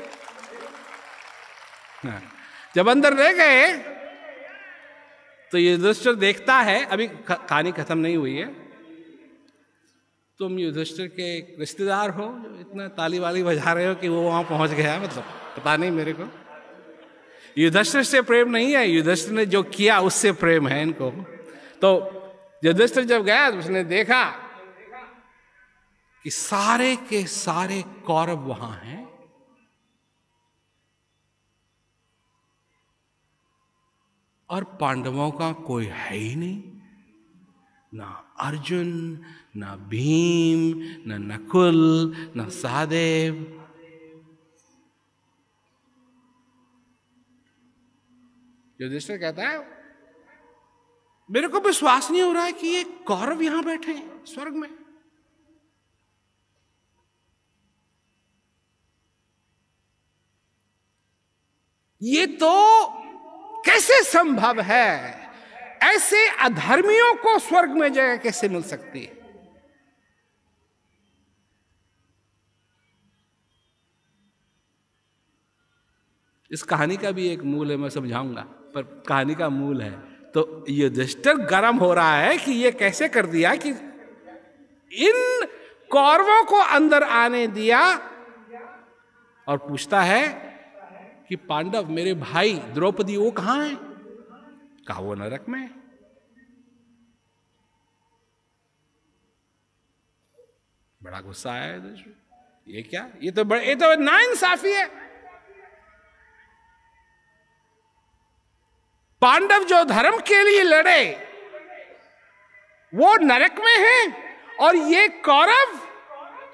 जब अंदर ले गए तो युधिष्ठिर देखता है, अभी कहानी खत्म नहीं हुई है, तुम युधिष्ठिर के रिश्तेदार हो जो इतना ताली वाली बजा रहे हो कि वो वहां पहुंच गया, मतलब पता नहीं मेरे को। युधिष्ठिर से प्रेम नहीं है, युधिष्ठिर ने जो किया उससे प्रेम है इनको। तो युधिष्ठिर जब गया तो उसने देखा कि सारे के सारे कौरव वहां हैं, और पांडवों का कोई है ही नहीं, ना अर्जुन, ना भीम, ना नकुल, ना सहदेव। युधिष्ठिर कहता है मेरे को विश्वास नहीं हो रहा है कि ये कौरव यहां बैठे हैं स्वर्ग में। ये तो कैसे संभव है? ऐसे अधर्मियों को स्वर्ग में जगह कैसे मिल सकती है? इस कहानी का भी एक मूल है, मैं समझाऊंगा, पर कहानी का मूल है तो युधिष्ठिर गर्म हो रहा है कि ये कैसे कर दिया कि इन कौरवों को अंदर आने दिया, और पूछता है कि पांडव मेरे भाई द्रौपदी वो कहां है? कहा वो नरक में। बड़ा गुस्सा आया है, ये क्या, ये तो नाइंसाफी है। पांडव जो धर्म के लिए लड़े वो नरक में है, और ये कौरव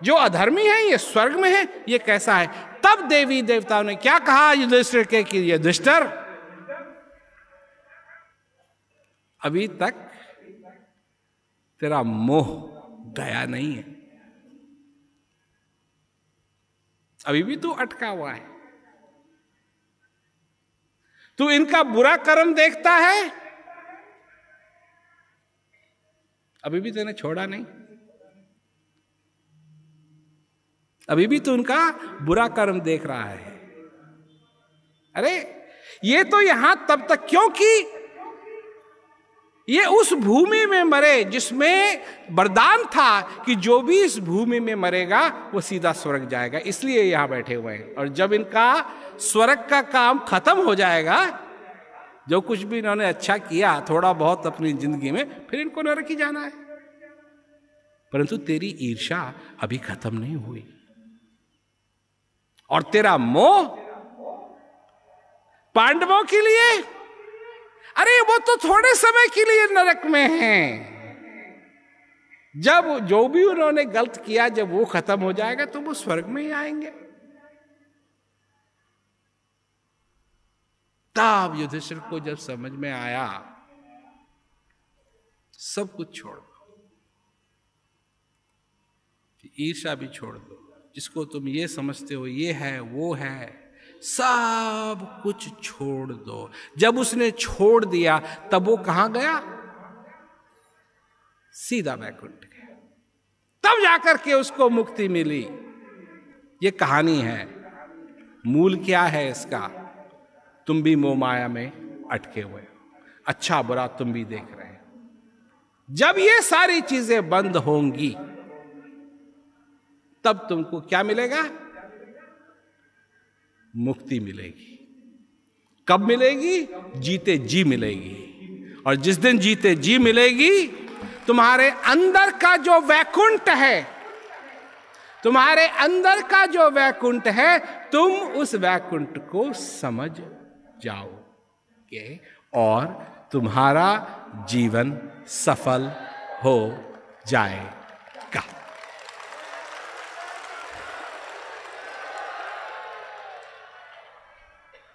जो अधर्मी है ये स्वर्ग में है, ये कैसा है? तब देवी देवताओं ने क्या कहा युधिष्ठिर के कि युधिष्ठिर अभी तक तेरा मोह गया नहीं है, अभी भी तू अटका हुआ है। तू इनका बुरा कर्म देखता है, अभी भी तूने छोड़ा नहीं। अभी भी तू उनका बुरा कर्म देख रहा है। अरे ये तो यहां तब तक, क्योंकि ये उस भूमि में मरे जिसमें वरदान था कि जो भी इस भूमि में मरेगा वो सीधा स्वर्ग जाएगा, इसलिए यहां बैठे हुए हैं। और जब इनका स्वर्ग का काम खत्म हो जाएगा, जो कुछ भी इन्होंने अच्छा किया थोड़ा बहुत अपनी जिंदगी में, फिर इनको नरक ही जाना है। परंतु तेरी ईर्ष्या अभी खत्म नहीं हुई, और तेरा मोह पांडवों के लिए, अरे वो तो थोड़े समय के लिए नरक में हैं। जब जो भी उन्होंने गलत किया, जब वो खत्म हो जाएगा तो वो स्वर्ग में ही आएंगे। तब युधिष्ठिर को जब समझ में आया, सब कुछ छोड़ दो, ईर्ष्या भी छोड़ दो, जिसको तुम ये समझते हो ये है वो है, सब कुछ छोड़ दो। जब उसने छोड़ दिया तब वो कहां गया? सीधा वैकुंठ गया। तब जाकर के उसको मुक्ति मिली। ये कहानी है। मूल क्या है इसका? तुम भी मोह माया में अटके हुए हो, अच्छा बुरा तुम भी देख रहे हो। जब ये सारी चीजें बंद होंगी तब तुमको क्या मिलेगा? मुक्ति मिलेगी। कब मिलेगी? जीते जी मिलेगी। और जिस दिन जीते जी मिलेगी, तुम्हारे अंदर का जो वैकुंठ है, तुम्हारे अंदर का जो वैकुंठ है, तुम उस वैकुंठ को समझ जाओगे और तुम्हारा जीवन सफल हो जाएगा।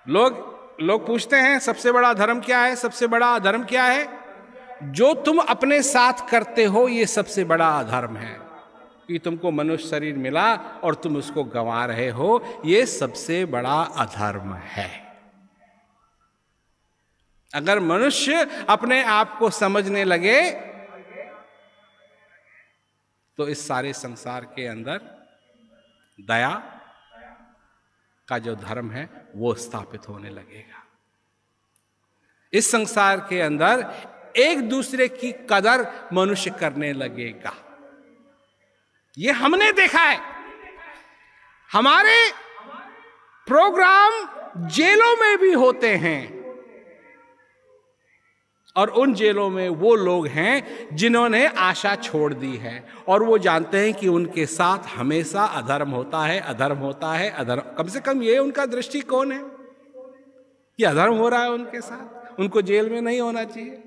लोग पूछते हैं सबसे बड़ा धर्म क्या है? सबसे बड़ा धर्म क्या है? जो तुम अपने साथ करते हो ये सबसे बड़ा अधर्म है, कि तुमको मनुष्य शरीर मिला और तुम उसको गंवा रहे हो, ये सबसे बड़ा अधर्म है। अगर मनुष्य अपने आप को समझने लगे तो इस सारे संसार के अंदर दया का जो धर्म है वो स्थापित होने लगेगा। इस संसार के अंदर एक दूसरे की कदर मनुष्य करने लगेगा। ये हमने देखा है। हमारे प्रोग्राम जेलों में भी होते हैं, और उन जेलों में वो लोग हैं जिन्होंने आशा छोड़ दी है, और वो जानते हैं कि उनके साथ हमेशा अधर्म होता है, अधर्म होता है, अधर्म। कम से कम ये उनका दृष्टिकोण है कि अधर्म हो रहा है उनके साथ, उनको जेल में नहीं होना चाहिए।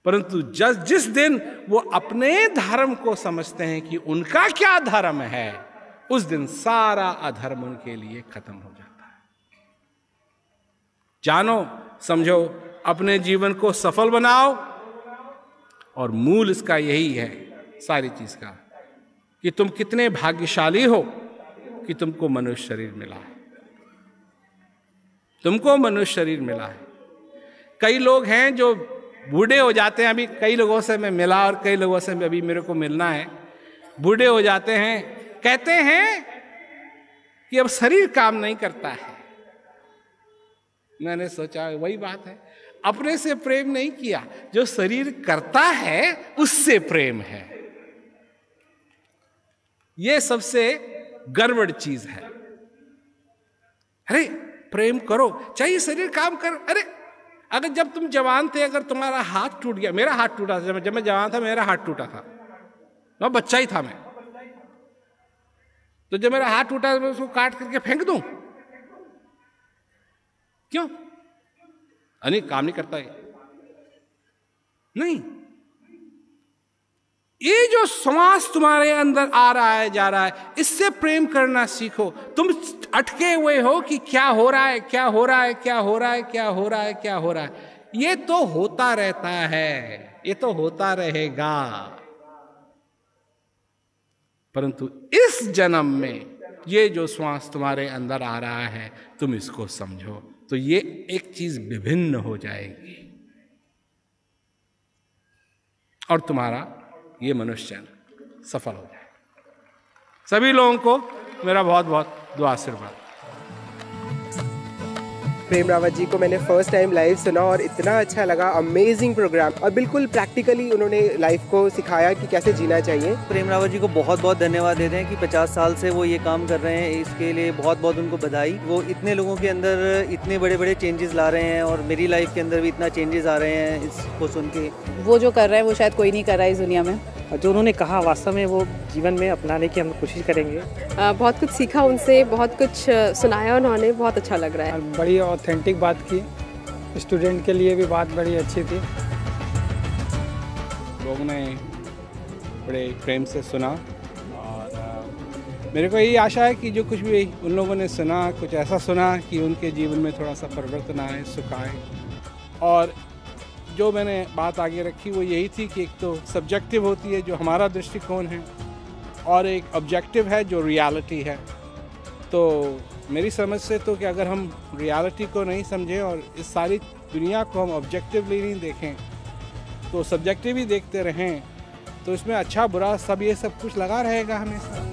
परंतु जिस दिन वो अपने धर्म को समझते हैं कि उनका क्या धर्म है, उस दिन सारा अधर्म उनके लिए खत्म हो जाता है। जानो, समझो, अपने जीवन को सफल बनाओ, और मूल इसका यही है सारी चीज का, कि तुम कितने भाग्यशाली हो कि तुमको मनुष्य शरीर मिला है। तुमको मनुष्य शरीर मिला है। कई लोग हैं जो बूढ़े हो जाते हैं, अभी कई लोगों से मैं मिला और कई लोगों से अभी मेरे को मिलना है, बूढ़े हो जाते हैं, कहते हैं कि अब शरीर काम नहीं करता है। मैंने सोचा वही बात है, अपने से प्रेम नहीं किया, जो शरीर करता है उससे प्रेम है। यह सबसे गड़बड़ चीज है। अरे प्रेम करो, चाहिए शरीर काम कर। अरे अगर जब तुम जवान थे, अगर तुम्हारा हाथ टूट गया, मेरा हाथ टूटा था जब मैं जवान था, मेरा हाथ टूटा था, मैं बच्चा ही था मैं, तो जब मेरा हाथ टूटा तो मैं उसको काट करके फेंक दूं? क्यों? अरे काम नहीं करता है। नहीं, ये जो समाज तुम्हारे अंदर आ रहा है, जा रहा है, इससे प्रेम करना सीखो। तुम अटके हुए हो कि क्या हो रहा है, क्या हो रहा है, क्या हो रहा है, क्या हो रहा है, क्या हो रहा है। ये तो होता रहता है, ये तो होता रहेगा। परंतु इस जन्म में ये जो श्वास तुम्हारे अंदर आ रहा है तुम इसको समझो, तो ये एक चीज विभिन्न हो जाएगी और तुम्हारा ये मनुष्य सफल हो जाएगा। सभी लोगों को मेरा बहुत बहुत दुआ आशीर्वाद। प्रेम रावत जी को मैंने फर्स्ट टाइम लाइव सुना और इतना अच्छा लगा, अमेजिंग प्रोग्राम, और बिल्कुल प्रैक्टिकली उन्होंने लाइफ को सिखाया कि कैसे जीना चाहिए। प्रेम रावत जी को बहुत बहुत धन्यवाद देते हैं कि 50 साल से वो ये काम कर रहे हैं, इसके लिए बहुत बहुत उनको बधाई। वो इतने लोगों के अंदर इतने बड़े बड़े चेंजेस ला रहे हैं और मेरी लाइफ के अंदर भी इतना चेंजेस आ रहे हैं इसको सुन के। वो जो कर रहे हैं वो शायद कोई नहीं कर रहा है इस दुनिया में। जो उन्होंने कहा वास्तव में वो जीवन में अपनाने की हम कोशिश करेंगे। बहुत कुछ सीखा उनसे, बहुत कुछ सुनाया उन्होंने, बहुत अच्छा लग रहा है। बड़ी ऑथेंटिक बात की, स्टूडेंट के लिए भी बात बड़ी अच्छी थी। लोगों ने बड़े प्रेम से सुना और मेरे को यही आशा है कि जो कुछ भी उन लोगों ने सुना, कुछ ऐसा सुना कि उनके जीवन में थोड़ा सा परिवर्तन आए, सुख आए। और जो मैंने बात आगे रखी वो यही थी कि एक तो सब्जेक्टिव होती है जो हमारा दृष्टिकोण है और एक ऑब्जेक्टिव है जो रियलिटी है। तो मेरी समझ से तो कि अगर हम रियलिटी को नहीं समझें और इस सारी दुनिया को हम ऑब्जेक्टिवली नहीं देखें, तो सब्जेक्टिव ही देखते रहें, तो इसमें अच्छा बुरा सब ये सब कुछ लगा रहेगा हमेशा।